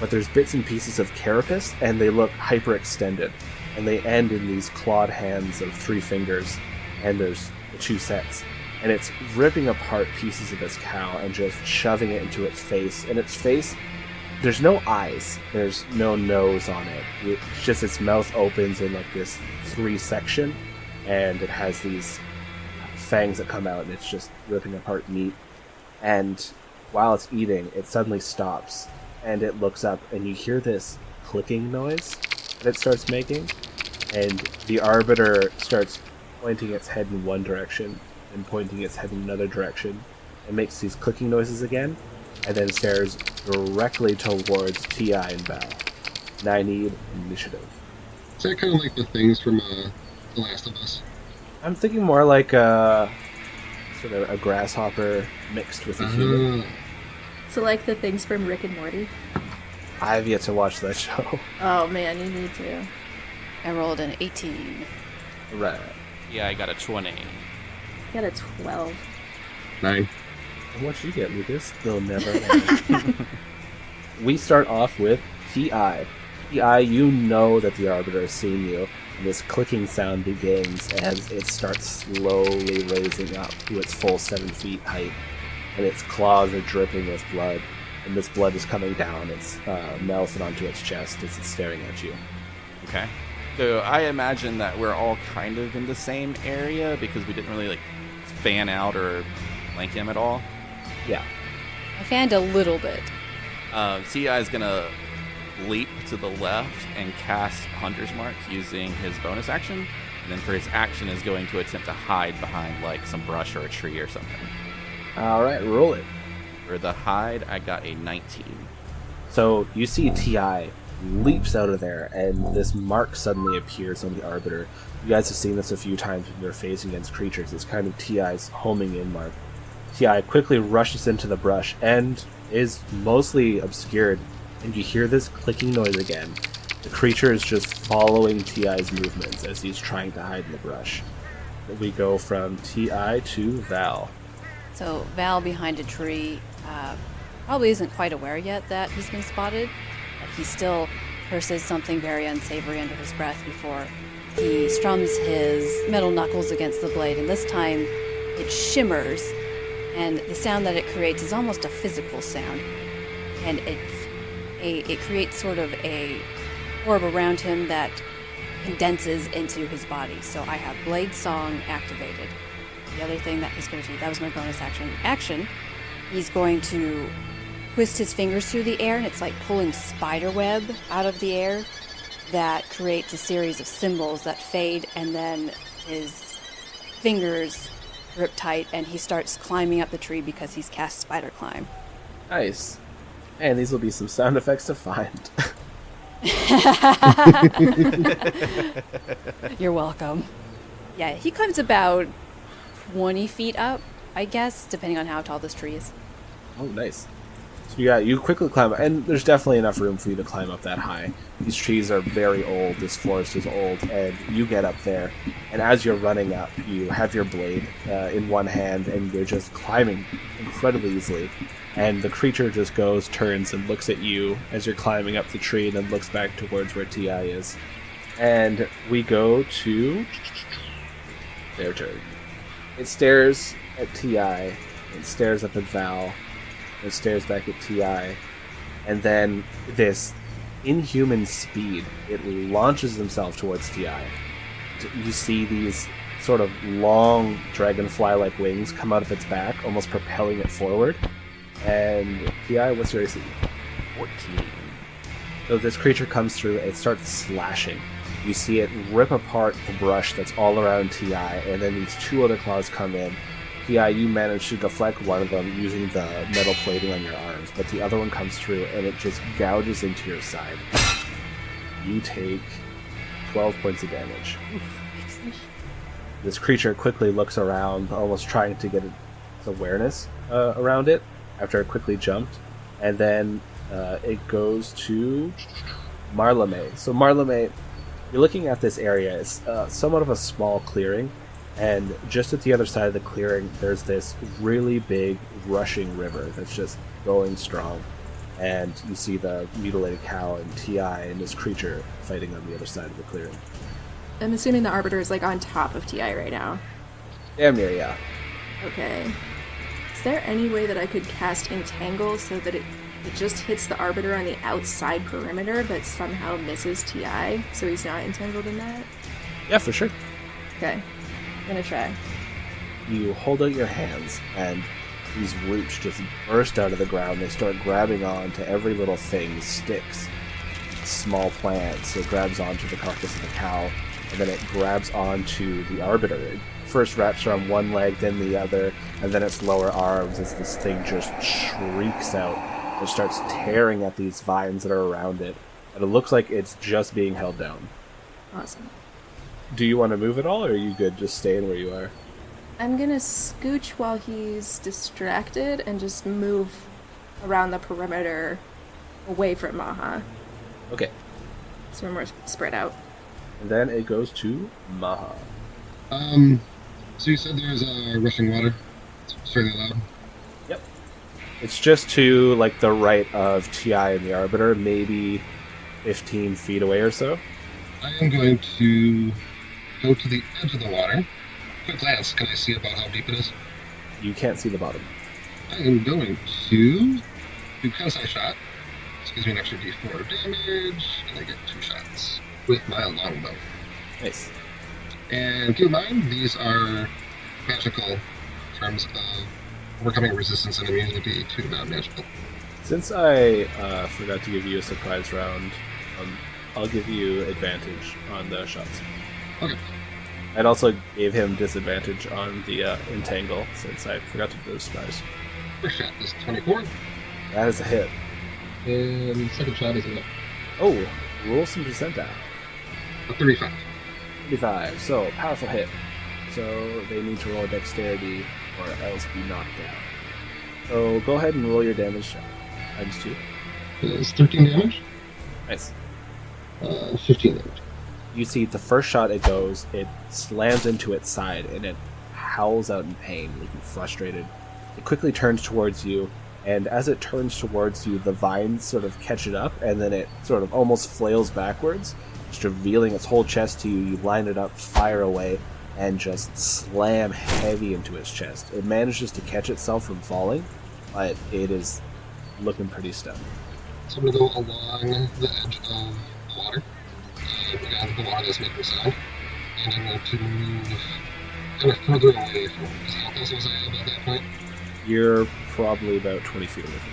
but there's bits and pieces of carapace, and they look hyperextended, and they end in these clawed hands of 3 fingers, and there's the 2 sets. And it's ripping apart pieces of this cow and just shoving it into its face. And its face, there's no eyes. There's no nose on it. It's just its mouth opens in like this 3 section, and it has these fangs that come out, and it's just ripping apart meat. And while it's eating, it suddenly stops, and it looks up, and you hear this clicking noise that it starts making. And the Arbiter starts pointing its head in one direction and pointing its head in another direction, and makes these clicking noises again, and then stares directly towards T.I. and Val. And I need initiative. Is that kind of like the things from The Last of Us? I'm thinking more like a sort of a grasshopper mixed with a human. So like the things from Rick and Morty. I've yet to watch that show. Oh man, you need to. I rolled an 18. Right. Yeah, I got a 20. Got a 12. 9. And what you get, Lucas? They'll never end. We start off with T.I. T.I., you know that the Arbiter has seen you, and this clicking sound begins as it starts slowly raising up to its full 7 feet height, and its claws are dripping with blood, and this blood is coming down its mouth and onto its chest as it's staring at you. Okay. So I imagine that we're all kind of in the same area because we didn't really fan out or flank him at all. Yeah. I fanned a little bit. T.I. is going to leap to the left and cast Hunter's Mark using his bonus action. And then for his action is going to attempt to hide behind some brush or a tree or something. Alright, roll it. For the hide, I got a 19. So you see T.I. leaps out of there, and this mark suddenly appears on the Arbiter. You guys have seen this a few times when you're facing against creatures. It's kind of T.I.'s homing in mark. T.I. quickly rushes into the brush and is mostly obscured, and you hear this clicking noise again. The creature is just following T.I.'s movements as he's trying to hide in the brush. We go from T.I. to Val. So Val behind a tree probably isn't quite aware yet that he's been spotted. But he still curses something very unsavory under his breath before he strums his metal knuckles against the blade, and this time it shimmers, and the sound that it creates is almost a physical sound, and it creates sort of a orb around him that condenses into his body. So I have Blade Song activated. The other thing that he's going to do, that was my bonus action, he's going to twist his fingers through the air, and it's like pulling spider web out of the air that creates a series of symbols that fade, and then his fingers grip tight, and he starts climbing up the tree because he's cast Spider Climb. Nice. And these will be some sound effects to find. You're welcome. Yeah, he climbs about 20 feet up, I guess, depending on how tall this tree is. Oh, nice. So you quickly climb, and there's definitely enough room for you to climb up that high. These trees are very old, this forest is old, and you get up there, and as you're running up, you have your blade in one hand, and you're just climbing incredibly easily. And the creature just turns, and looks at you as you're climbing up the tree, and then looks back towards where T.I. is. And we go to their turn. It stares at T.I., it stares up at Val, it stares back at T.I., and then this inhuman speed, it launches himself towards T.I. You see these sort of long dragonfly-like wings come out of its back, almost propelling it forward. And T.I., what's your AC? 14. So this creature comes through, it starts slashing. You see it rip apart the brush that's all around T.I., and then these two other claws come in. T.I., you manage to deflect one of them using the metal plating on your arms, but the other one comes through and it just gouges into your side. You take 12 points of damage. This creature quickly looks around, almost trying to get its awareness around it after it quickly jumped, and then it goes to Marlame. So Marlame, you're looking at this area. It's somewhat of a small clearing, and just at the other side of the clearing, there's this really big rushing river that's just going strong. And you see the mutilated cow and T.I. and this creature fighting on the other side of the clearing. I'm assuming the Arbiter is like on top of T.I. right now. Damn near, yeah. Okay. Is there any way that I could cast Entangle so that it just hits the Arbiter on the outside perimeter but somehow misses T.I. so he's not entangled in that? Yeah, for sure. Okay. I'm gonna try. You hold out your hands, and these roots just burst out of the ground. They start grabbing on to every little thing, sticks, small plants. It grabs onto the carcass of the cow, and then it grabs onto the Arbiter. It first wraps around one leg, then the other, and then its lower arms as this thing just shrieks out and starts tearing at these vines that are around it. And it looks like it's just being held down. Awesome. Do you want to move at all, or are you good just staying where you are? I'm gonna scooch while he's distracted and just move around the perimeter away from Maha. Okay. So we're more spread out. And then it goes to Maha. So you said there's rushing water? It's fairly loud. Yep. It's just to, like, the right of T.I. and the Arbiter, maybe 15 feet away or so. I am going to go to the edge of the water. Quick glance, can I see about how deep it is? You can't see the bottom. I am going to do Kansai shot. This gives me an extra d4 of damage, and I get 2 shots with my longbow. Nice. And keep in mind, these are magical in terms of overcoming resistance and immunity to non-magical. Since I forgot to give you a surprise round, I'll give you advantage on the shots. Okay. I'd also gave him disadvantage on the entangle, since I forgot to do the surprise. First shot is 24, That is a hit. and second shot is a Oh, roll some percentile. A 35. 35. So, powerful hit. So, they need to roll a dexterity or else be knocked down. So, go ahead and roll your damage shot. Times 2. It's 13 damage. Nice. 15 damage. You see, the first shot it goes, it slams into its side, and it howls out in pain, looking frustrated. It quickly turns towards you, and as it turns towards you, the vines sort of catch it up, and then it sort of almost flails backwards, just revealing its whole chest to you. You line it up, fire away, and just slam heavy into its chest. It manages to catch itself from falling, but it is looking pretty stunned. So I'm going to go along the edge of the water. And the water is making sound. And I'm going to move kind of further away from how close was I at that point? You're probably about 20 feet away from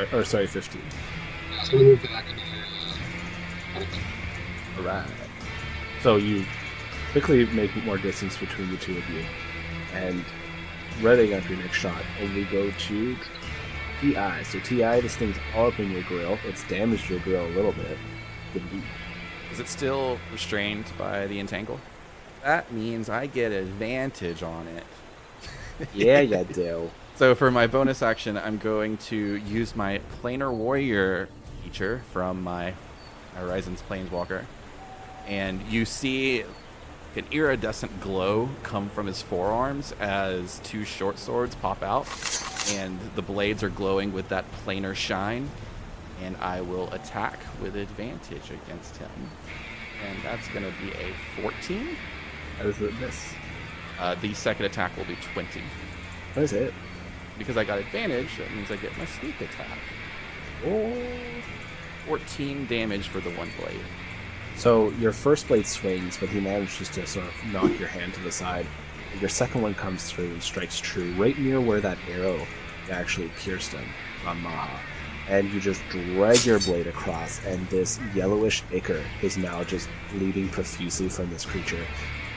it. Or sorry, 15. Yeah, so I'm going to move back another 20 feet. Alright. So you quickly make more distance between the two of you. And readying up your next shot, and we go to TI. So TI, this thing's all up in your grill. It's damaged your grill a little bit. Good beat. Is it still restrained by the entangle? That means I get advantage on it. Yeah, you do. So for my bonus action, I'm going to use my Planar Warrior feature from my Horizons Planeswalker. And you see an iridescent glow come from his forearms as two short swords pop out. And the blades are glowing with that planar shine. And I will attack with advantage against him. And that's going to be a 14. How does it miss? The second attack will be 20. What is it? Because I got advantage, that means I get my sneak attack. Oh. 14 damage for the one blade. So your first blade swings, but he manages to sort of knock your hand to the side. Your second one comes through and strikes true, right near where that arrow actually pierced him on Maha. And you just drag your blade across, and this yellowish ichor is now just bleeding profusely from this creature.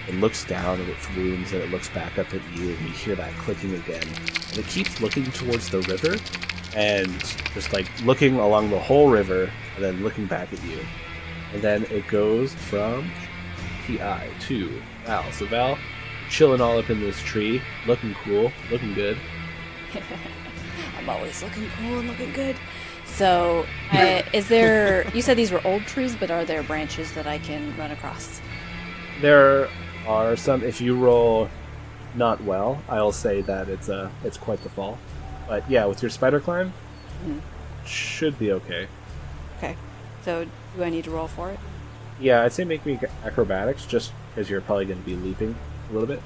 It looks down at its wounds, and it looks back up at you, and you hear that clicking again. And it keeps looking towards the river, and just like looking along the whole river, and then looking back at you. And then it goes from TI to Val. So Val, chilling all up in this tree, looking cool, looking good. I'm always looking cool and looking good. So, is there... You said these were old trees, but are there branches that I can run across? There are some... If you roll not well, I'll say that it's quite the fall. But yeah, with your spider climb, should be okay. Okay. So, do I need to roll for it? Yeah, I'd say make me acrobatics, just because you're probably going to be leaping a little bit.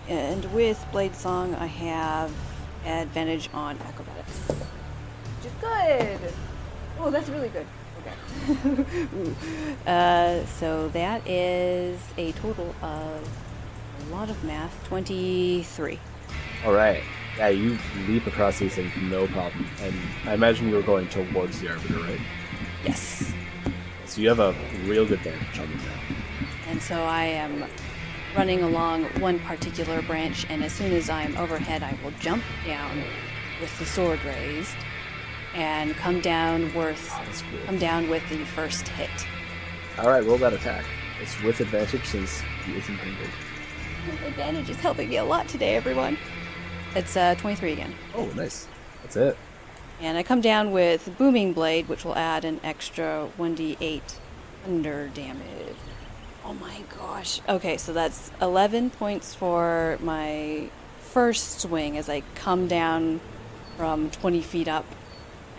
And with Blade Song, I have advantage on acrobatics. Which is good! Oh, that's really good. Okay. So that is a total of a lot of math, 23. All right. Yeah, you leap across these things, no problem. And I imagine you were going towards the Arbiter, right? Yes. So you have a real good vantage on them now. And so I am running along one particular branch, and as soon as I am overhead, I will jump down with the sword raised and come down with the first hit. All right, roll that attack. It's with advantage since he is entangled. Advantage is helping me a lot today, everyone. It's 23 again. Oh, nice. That's it. And I come down with Booming Blade, which will add an extra 1d8 thunder damage. Oh my gosh. Okay, so that's 11 points for my first swing as I come down from 20 feet up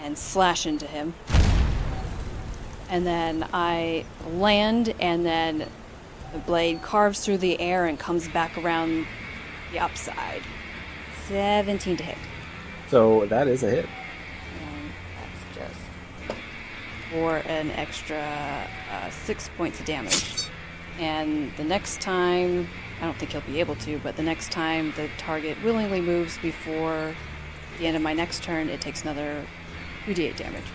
and slash into him. And then I land, and then the blade carves through the air and comes back around the upside. 17 to hit. So that is a hit. And that's just for an extra 6 points of damage. And the next time, I don't think he'll be able to, but the next time the target willingly moves before the end of my next turn, it takes another 2d8 damage.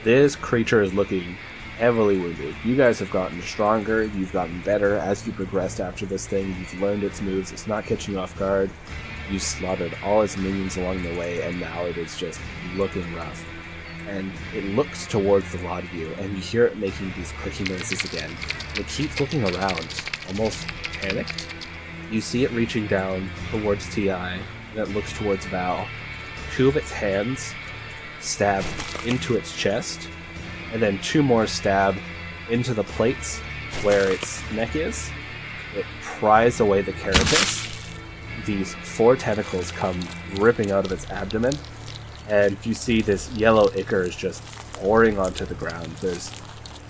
This creature is looking heavily wounded. You guys have gotten stronger, you've gotten better as you progressed after this thing, you've learned its moves, it's not catching you off guard, you slaughtered all its minions along the way, and now it is just looking rough. and it looks towards the lot of you, and you hear it making these clicking noises again. And it keeps looking around, almost panicked. You see it reaching down towards Ti, and it looks towards Val. Two of its hands stab into its chest, and then two more stab into the plates where its neck is. It pries away the carapace. These 4 tentacles come ripping out of its abdomen, and you see this yellow ichor is just pouring onto the ground. There's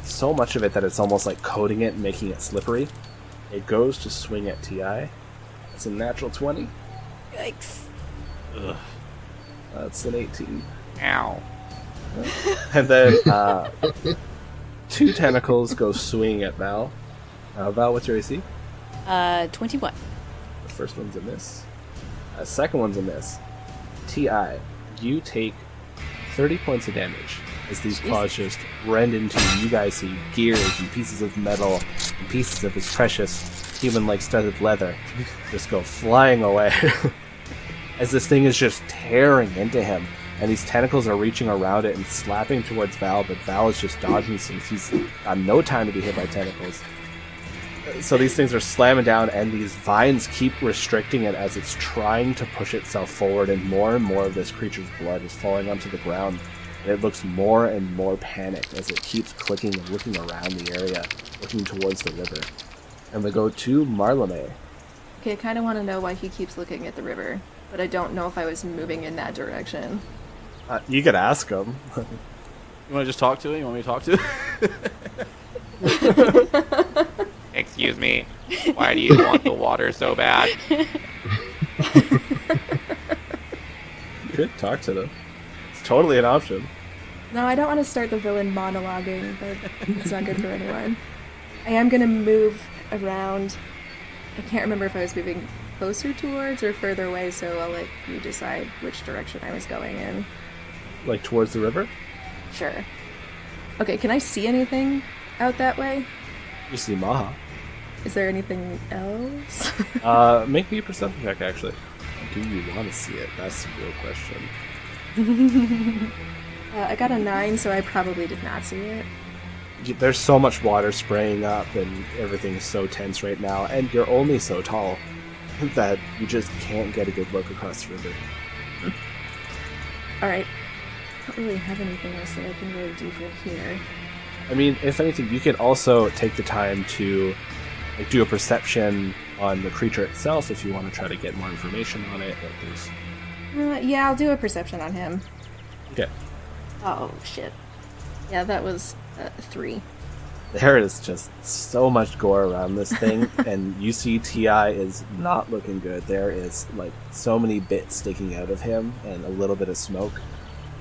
so much of it that it's almost like coating it and making it slippery. It goes to swing at Ti. It's a natural 20. Yikes. Ugh. That's an 18. Ow. And then 2 tentacles go swinging at Val. Val, what's your AC? 21. The first one's a miss. Second one's a miss. Ti, you take 30 points of damage as these claws just rend into you. You guys see gears and pieces of metal and pieces of his precious human-like studded leather just go flying away as this thing is just tearing into him. And these tentacles are reaching around it and slapping towards Val, but Val is just dodging things. He's got no time to be hit by tentacles. So these things are slamming down, and these vines keep restricting it as it's trying to push itself forward, and more of this creature's blood is falling onto the ground. And it looks more and more panicked as it keeps clicking and looking around the area, looking towards the river. And we go to Marlame. Okay, I kind of want to know why he keeps looking at the river, but I don't know if I was moving in that direction. You could ask him. You want to just talk to him? You want me to talk to him? Excuse me. Why do you want the water so bad? You could talk to them. It's totally an option. No, I don't want to start the villain monologuing, but it's not good for anyone. I am going to move around. I can't remember if I was moving closer towards or further away, so I'll let you decide which direction I was going in. Like towards the river? Sure. Okay, can I see anything out that way? You see Maha. Is there anything else? Make me a perception check, actually. Do you want to see it? That's the real question. I got a 9, so I probably did not see it. There's so much water spraying up, and everything's so tense right now, and you're only so tall that you just can't get a good look across the river. Alright. I don't really have anything else that I can really do from here. I mean, if anything, you could also take the time to do a perception on the creature itself if you want to try to get more information on it. Yeah, I'll do a perception on him. Okay. Oh, shit. Yeah, that was 3. There is just so much gore around this thing, and you see Ti is not looking good. There is, like, so many bits sticking out of him and a little bit of smoke.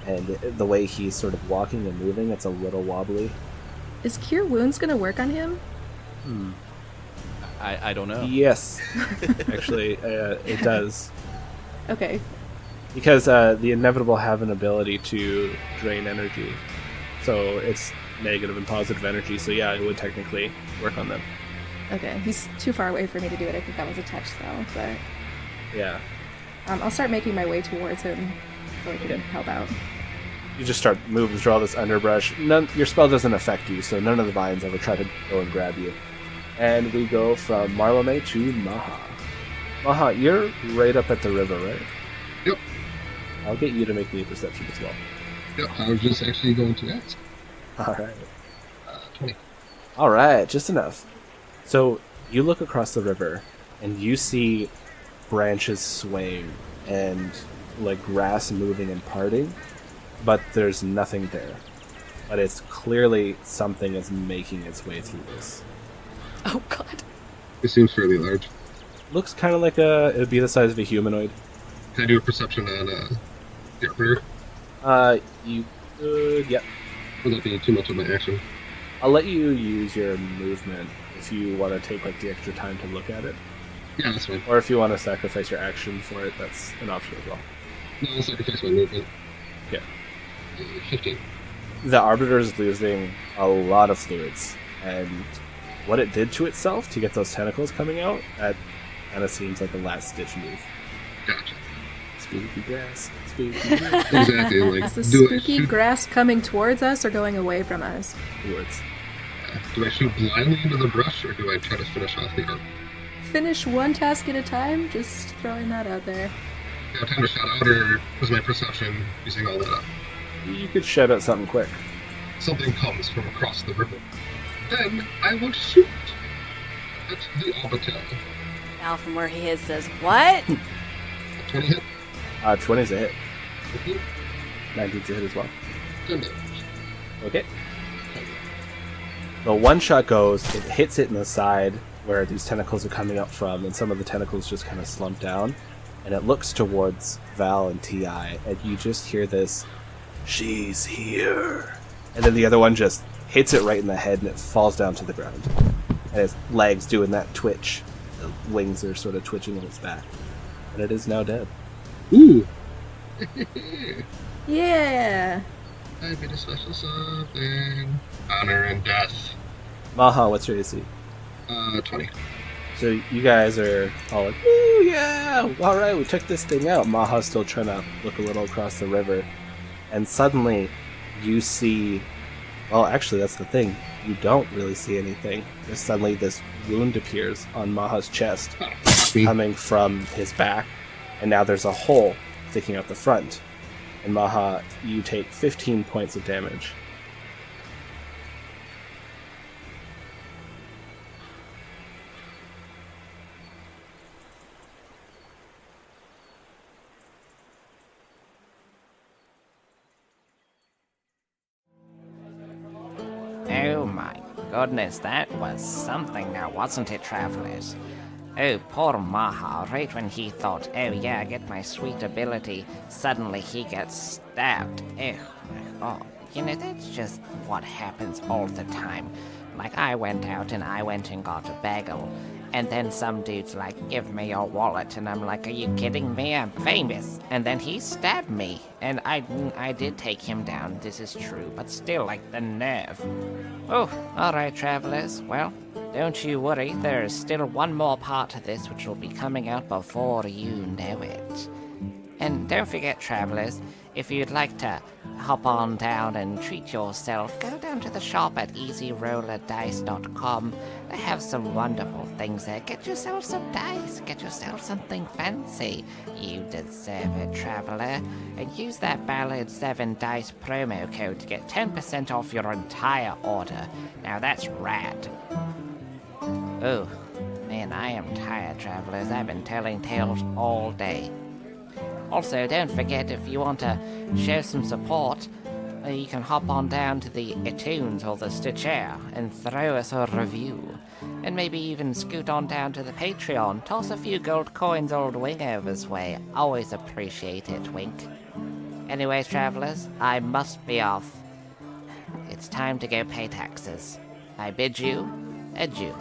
And the way he's sort of walking and moving, it's a little wobbly. Is Cure Wounds going to work on him? I don't know. Yes. Actually, it does. Okay. Because the Inevitable have an ability to drain energy. So it's negative and positive energy, so yeah, it would technically work on them. Okay, he's too far away for me to do it. I think that was a touch spell, but... Yeah. I'll start making my way towards him so I can help out. You just start moving through all this underbrush. Your spell doesn't affect you, so none of the vines ever try to go and grab you. And we go from Marlame to Maha. Maha, you're right up at the river, right? Yep. I'll get you to make me a perception as well. Yep, I was just actually going to ask. Alright. 20. Alright, just enough. So, you look across the river, and you see branches swaying, and like grass moving and parting, but there's nothing there. But it's clearly something is making its way through this. Oh god. It seems fairly large. Looks kind of like it would be the size of a humanoid. Can I do a perception on the arbiter? You could, yep. Would that be too much of my action? I'll let you use your movement if you want to take like the extra time to look at it. Yeah, that's fine. Or if you want to sacrifice your action for it, that's an option as well. No, I'll sacrifice my movement. Yeah. 15. The Arbiter is losing a lot of fluids, and what it did to itself to get those tentacles coming out, that kind of seems like a last-ditch move. Gotcha. Spooky grass. Spooky grass. Exactly. Like, Is the do I spooky shoot, grass coming towards us or going away from us? Towards. do I shoot blindly into the brush, or do I try to finish off the arc? Finish one task at a time, just throwing that out there. Yeah, time to shout out, or was my perception using all that up? You could shout out something quick. Something comes from across the river. Then I will shoot at the Obitael. Val, from where he is, says, "What?" 20 hit. 20's a hit. 15, 19's a hit as well. 10 damage. Okay. The one shot goes, it hits it in the side where these tentacles are coming up from, and some of the tentacles just kind of slump down, and it looks towards Val and T.I., and you just hear this, "She's here." And then the other one just hits it right in the head, and it falls down to the ground. And its legs doing that twitch. The wings are sort of twitching on its back. And it is now dead. Ooh! Yeah! I made a special something. Honor and death. Maha, what's your AC? 20. So you guys are all like, "Ooh, yeah! Alright, we took this thing out." Maha's still trying to look a little across the river. And suddenly, you see... Well, actually, that's the thing. You don't really see anything. There's suddenly this wound appears on Maha's chest, coming from his back. And now there's a hole sticking out the front. And Maha, you take 15 points of damage. Oh my goodness, that was something now, wasn't it, travelers? Oh, poor Maha, right when he thought, oh yeah, I get my sweet ability, suddenly he gets stabbed. Oh my god. You know, that's just what happens all the time. Like, I went out and got a bagel, and then some dude's like, "Give me your wallet," and I'm like, "Are you kidding me? I'm famous." And then he stabbed me, and I did take him down, this is true, but still, like, the nerve. Oh, alright, travelers, well, don't you worry, there's still one more part to this which will be coming out before you know it. And don't forget, travelers, if you'd like to hop on down and treat yourself, go down to the shop at easyrollerdice.com. They have some wonderful things there. Get yourself some dice. Get yourself something fancy. You deserve it, traveler. And use that Ballad 7 Dice promo code to get 10% off your entire order. Now that's rad. Oh, man, I am tired, travelers. I've been telling tales all day. Also, don't forget, if you want to show some support, you can hop on down to the iTunes or the Stitcher and throw us a review. And maybe even scoot on down to the Patreon. Toss a few gold coins old Wingover's way. Always appreciate it, wink. Anyways, travelers, I must be off. It's time to go pay taxes. I bid you adieu.